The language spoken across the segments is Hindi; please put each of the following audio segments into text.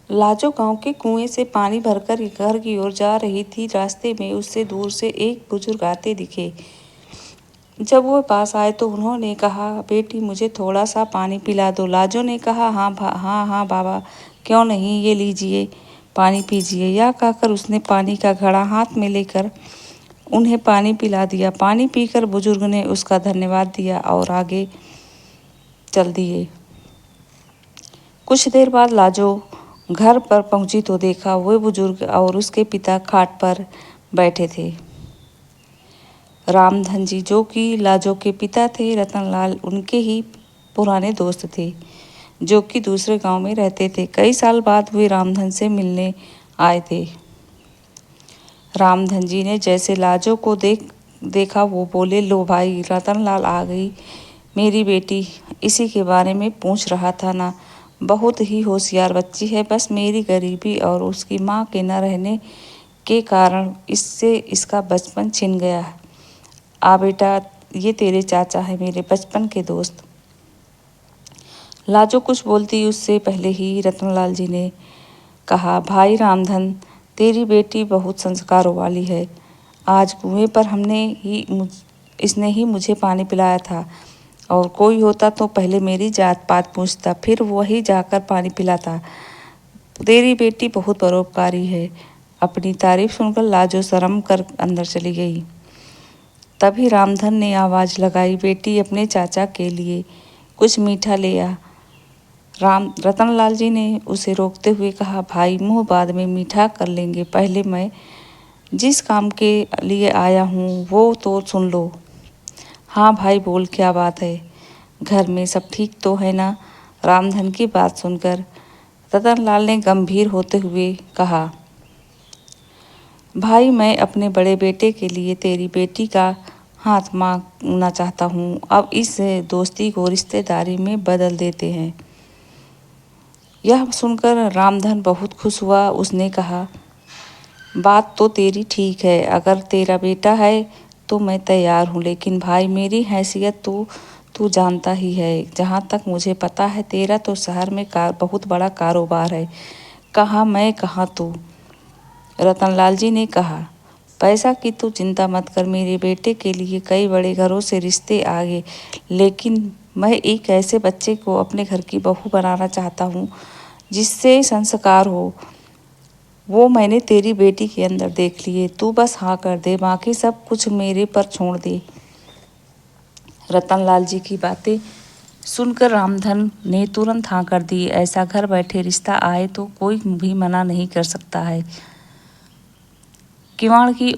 लाजो गांव के कुएं से पानी भरकर घर की ओर जा रही थी। रास्ते में उससे दूर से एक बुजुर्ग आते दिखे। जब वो पास आए तो उन्होंने कहा, बेटी मुझे थोड़ा सा पानी पिला दो। लाजो ने कहा, हाँ हाँ बाबा, क्यों नहीं, ये लीजिए, पानी पीजिए। यह कहकर उसने पानी का घड़ा हाथ में लेकर उन्हें पानी पिला दिया। पानी पीकर बुजुर्ग ने उसका धन्यवाद दिया और आगे चल दिए। कुछ देर बाद लाजो घर पर पहुंची तो देखा वह बुजुर्ग और उसके पिता खाट पर बैठे थे। रामधन जी, जो कि लाजो के पिता थे, रतनलाल उनके ही पुराने दोस्त थे, जो कि दूसरे गांव में रहते थे। कई साल बाद वे रामधन से मिलने आए थे। रामधन जी ने जैसे लाजो को देखा वो बोले, लो भाई, रतनलाल आ गई मेरी बेटी। इसी के बारे में पूछ रहा था ना। बहुत ही होशियार बच्ची है, बस मेरी गरीबी और उसकी माँ के न रहने के कारण इससे इसका बचपन छिन गया है। आ बेटा, ये तेरे चाचा है, मेरे बचपन के दोस्त। लाजो कुछ बोलती उससे पहले ही रतनलाल जी ने कहा, भाई रामधन, तेरी बेटी बहुत संस्कारों वाली है। आज कुएं पर इसने ही मुझे पानी पिलाया था, और कोई होता तो पहले मेरी जात पात पूछता, फिर वही जाकर पानी पिलाता। तेरी बेटी बहुत परोपकारी है। अपनी तारीफ सुनकर लाजो शर्म कर अंदर चली गई। तभी रामधन ने आवाज़ लगाई, बेटी अपने चाचा के लिए कुछ मीठा ले आ। रतनलाल जी ने उसे रोकते हुए कहा, भाई, मुँह बाद में मीठा कर लेंगे, पहले मैं जिस काम के लिए आया हूँ वो तो सुन लो। हाँ भाई, बोल, क्या बात है? घर में सब ठीक तो है ना? रामधन की बात सुनकर रतनलाल ने गंभीर होते हुए कहा, भाई, मैं अपने बड़े बेटे के लिए तेरी बेटी का हाथ मांगना चाहता हूँ। अब इस दोस्ती को रिश्तेदारी में बदल देते हैं। यह सुनकर रामधन बहुत खुश हुआ। उसने कहा, बात तो तेरी ठीक है, अगर तेरा बेटा है तो मैं तैयार हूँ, लेकिन भाई, मेरी हैसियत तो तू जानता ही है। जहाँ तक मुझे पता है तेरा तो शहर में बहुत बड़ा कारोबार है, कहाँ मैं कहाँ तू। रतनलाल जी ने कहा, पैसा की तू चिंता मत कर, मेरे बेटे के लिए कई बड़े घरों से रिश्ते आ गए, लेकिन मैं एक ऐसे बच्चे को अपने घर की बहू बनाना चाहता हूँ जिससे संस्कार हो। वो मैंने तेरी बेटी के अंदर देख लिए। तू बस हाँ कर दे, बाकी सब कुछ मेरे पर छोड़ दे। रतनलाल जी की बातें सुनकर रामधन ने तुरंत हाँ कर दी। ऐसा घर बैठे रिश्ता आए तो कोई भी मना नहीं कर सकता है। किवाड़ की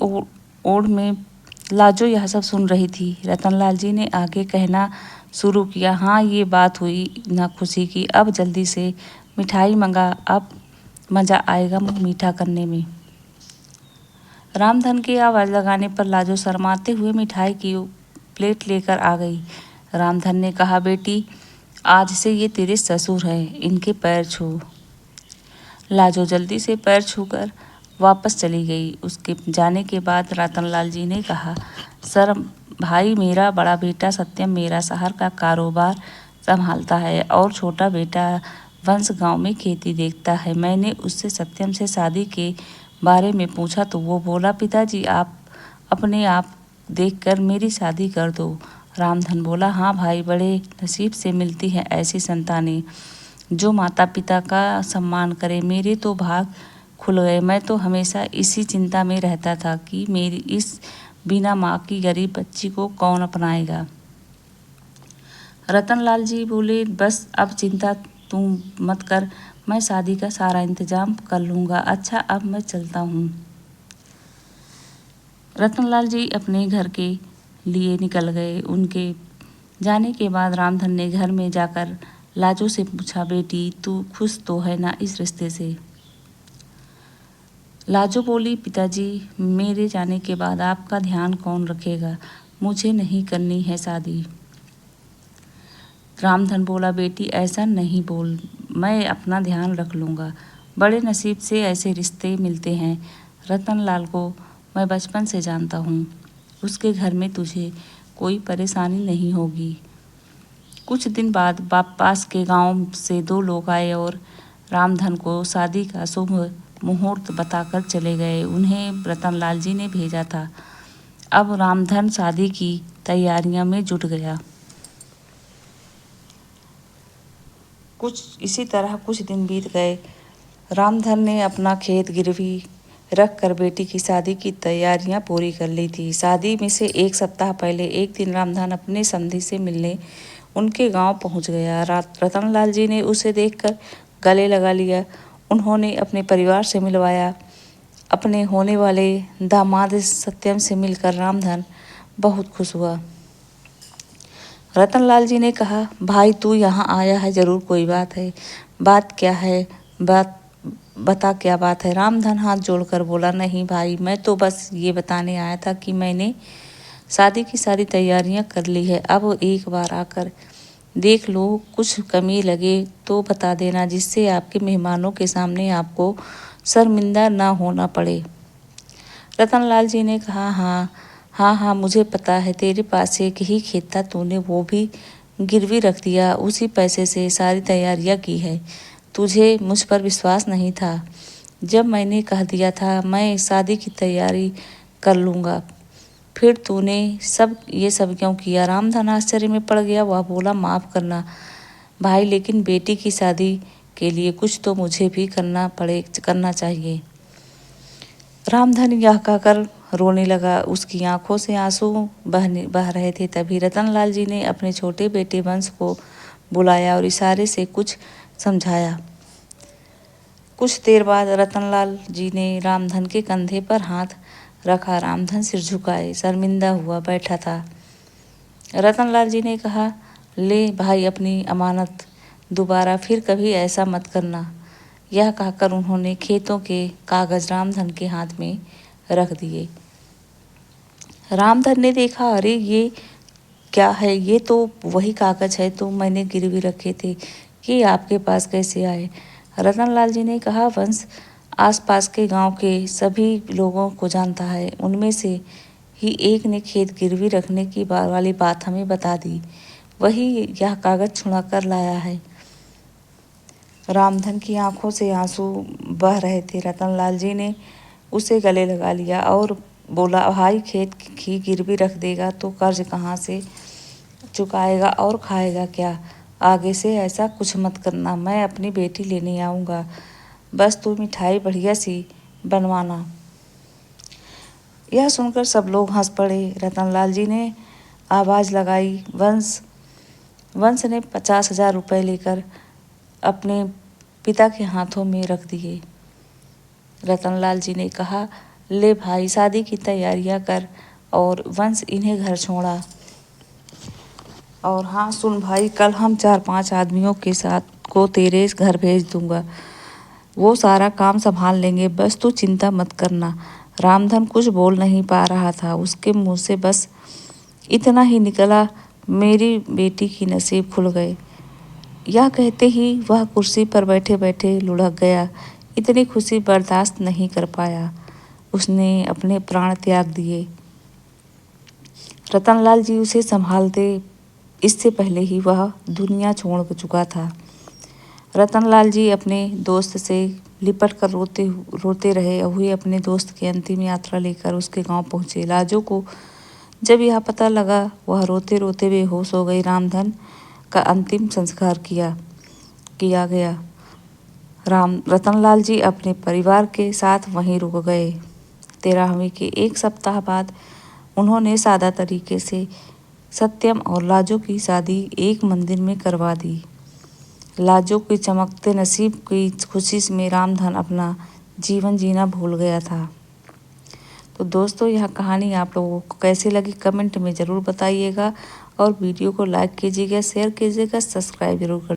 ओर में लाजो यह सब सुन रही थी। रतनलाल जी ने आगे कहना शुरू किया, हाँ, ये बात हुई ना खुशी की, अब जल्दी से मिठाई मंगा, अब मज़ा आएगा मुँह मीठा करने में। रामधन की आवाज़ लगाने पर लाजो शर्माते हुए मिठाई की प्लेट लेकर आ गई। रामधन ने कहा, बेटी, आज से ये तेरे ससुर हैं, इनके पैर छू। लाजो जल्दी से पैर छूकर वापस चली गई। उसके जाने के बाद रतनलाल जी ने कहा, सर भाई, मेरा बड़ा बेटा सत्यम मेरा शहर का कारोबार संभालता है और छोटा बेटा वंश गांव में खेती देखता है। मैंने उससे सत्यम से शादी के बारे में पूछा तो वो बोला, पिताजी, आप अपने आप देखकर मेरी शादी कर दो। रामधन बोला, हाँ भाई, बड़े नसीब से मिलती है ऐसी संतानें जो माता पिता का सम्मान करे। मेरे तो भाग खुल गए। मैं तो हमेशा इसी चिंता में रहता था कि मेरी इस बिना माँ की गरीब बच्ची को कौन अपनाएगा। रतनलाल जी बोले, बस अब चिंता तुम मत कर, मैं शादी का सारा इंतजाम कर लूँगा। अच्छा, अब मैं चलता हूँ। रतनलाल जी अपने घर के लिए निकल गए। उनके जाने के बाद रामधन ने घर में जाकर लाजो से पूछा, बेटी, तू खुश तो है ना इस रिश्ते से? लाजो बोली, पिताजी, मेरे जाने के बाद आपका ध्यान कौन रखेगा? मुझे नहीं करनी है शादी। रामधन बोला, बेटी, ऐसा नहीं बोल, मैं अपना ध्यान रख लूँगा। बड़े नसीब से ऐसे रिश्ते मिलते हैं। रतनलाल को मैं बचपन से जानता हूँ, उसके घर में तुझे कोई परेशानी नहीं होगी। कुछ दिन बाद पास के गांव से दो लोग आए और रामधन को शादी का शुभ मुहूर्त बताकर चले गए। उन्हें रतनलाल जी ने भेजा था। अब रामधन शादी की तैयारियों में जुट गया। इसी तरह कुछ दिन बीत गए। रामधन ने अपना खेत गिरवी रख कर बेटी की शादी की तैयारियां पूरी कर ली थी। शादी में से एक सप्ताह पहले एक दिन रामधन अपने समधी से मिलने उनके गांव पहुंच गया। रतनलाल जी ने उसे देखकर गले लगा लिया। उन्होंने अपने परिवार से मिलवाया। अपने होने वाले दामाद सत्यम से मिलकर रामधन बहुत खुश हुआ। रतनलाल जी ने कहा, भाई तू यहाँ आया है, जरूर कोई बात है। बात क्या है? बता क्या बात है? रामधन हाथ जोड़कर बोला, नहीं भाई, मैं तो बस ये बताने आया था कि मैंने शादी की सारी तैयारियां कर ली है। अब एक बार आकर देख लो, कुछ कमी लगे तो बता देना, जिससे आपके मेहमानों के सामने आपको शर्मिंदा ना होना पड़े। रतनलाल जी ने कहा, हाँ, मुझे पता है, तेरे पास एक ही खेत था, तूने वो भी गिरवी रख दिया। उसी पैसे से सारी तैयारियां की है। तुझे मुझ पर विश्वास नहीं था। जब मैंने कह दिया था मैं शादी की तैयारी कर लूँगा, फिर तूने ये सब क्यों किया? रामधन आश्चर्य में पड़ गया। वह बोला, माफ़ करना भाई, लेकिन बेटी की शादी के लिए कुछ तो मुझे भी करना चाहिए। रामधन यह कहकर रोने लगा। उसकी आंखों से आंसू बह रहे थे। तभी रतनलाल जी ने अपने छोटे बेटे वंश को बुलाया और इशारे से कुछ समझाया। कुछ देर बाद रतनलाल जी ने रामधन के कंधे पर हाथ रखा। रामधन सिर झुकाए शर्मिंदा हुआ बैठा था। रतनलाल जी ने कहा, ले भाई अपनी अमानत, दोबारा फिर कभी ऐसा मत करना। यह कहकर उन्होंने खेतों के कागज रामधन के हाथ में रख दिए। रामधन ने देखा, अरे ये क्या है? ये तो वही कागज है तो मैंने गिरवी रखे थे, ये आपके पास कैसे आए? रतनलाल जी ने कहा, वंश आसपास के गांव के सभी लोगों को जानता है। उनमें से ही एक ने खेत गिरवी रखने की वाली बात हमें बता दी, वही यह कागज छुड़ा कर लाया है। रामधन की आंखों से आंसू बह रहे थे। रतनलाल जी ने उसे गले लगा लिया और बोला, भाई खेत की गिरवी रख देगा तो कर्ज कहाँ से चुकाएगा और खाएगा क्या? आगे से ऐसा कुछ मत करना। मैं अपनी बेटी लेने आऊँगा, बस तू मिठाई बढ़िया सी बनवाना। यह सुनकर सब लोग हंस पड़े। रतनलाल जी ने आवाज़ लगाई। वंश ने 50,000 रुपये लेकर अपने पिता के हाथों में रख दिए। रतनलाल जी ने कहा, ले भाई शादी की तैयारियां कर, और वंश इन्हें घर छोड़ा। और हाँ सुन भाई, कल हम 4-5 आदमियों के साथ को तेरे घर भेज दूंगा, वो सारा काम संभाल लेंगे, बस तू चिंता मत करना। रामधन कुछ बोल नहीं पा रहा था। उसके मुंह से बस इतना ही निकला, मेरी बेटी की नसीब खुल गए। यह कहते ही वह कुर्सी पर बैठे बैठे लुढ़क गया। इतनी खुशी बर्दाश्त नहीं कर पाया। उसने अपने प्राण त्याग दिए। रतनलाल जी उसे संभालते, इससे पहले ही वह दुनिया छोड़ चुका था। रतनलाल जी अपने दोस्त से लिपट कर रोते रहे हुए अपने दोस्त की अंतिम यात्रा लेकर उसके गांव पहुंचे। लाजो को जब यह पता लगा, वह रोते रोते बेहोश हो गई। रामधन का अंतिम संस्कार किया गया। रतनलाल जी अपने परिवार के साथ वहीं रुक गए। 13वीं के एक सप्ताह बाद उन्होंने सादा तरीके से सत्यम और लाजो की शादी एक मंदिर में करवा दी। लाजो के चमकते नसीब की खुशी में रामधन अपना जीवन जीना भूल गया था। तो दोस्तों, यह कहानी आप लोगों को कैसी लगी कमेंट में ज़रूर बताइएगा, और वीडियो को लाइक कीजिएगा, शेयर कीजिएगा, सब्सक्राइब जरूर कर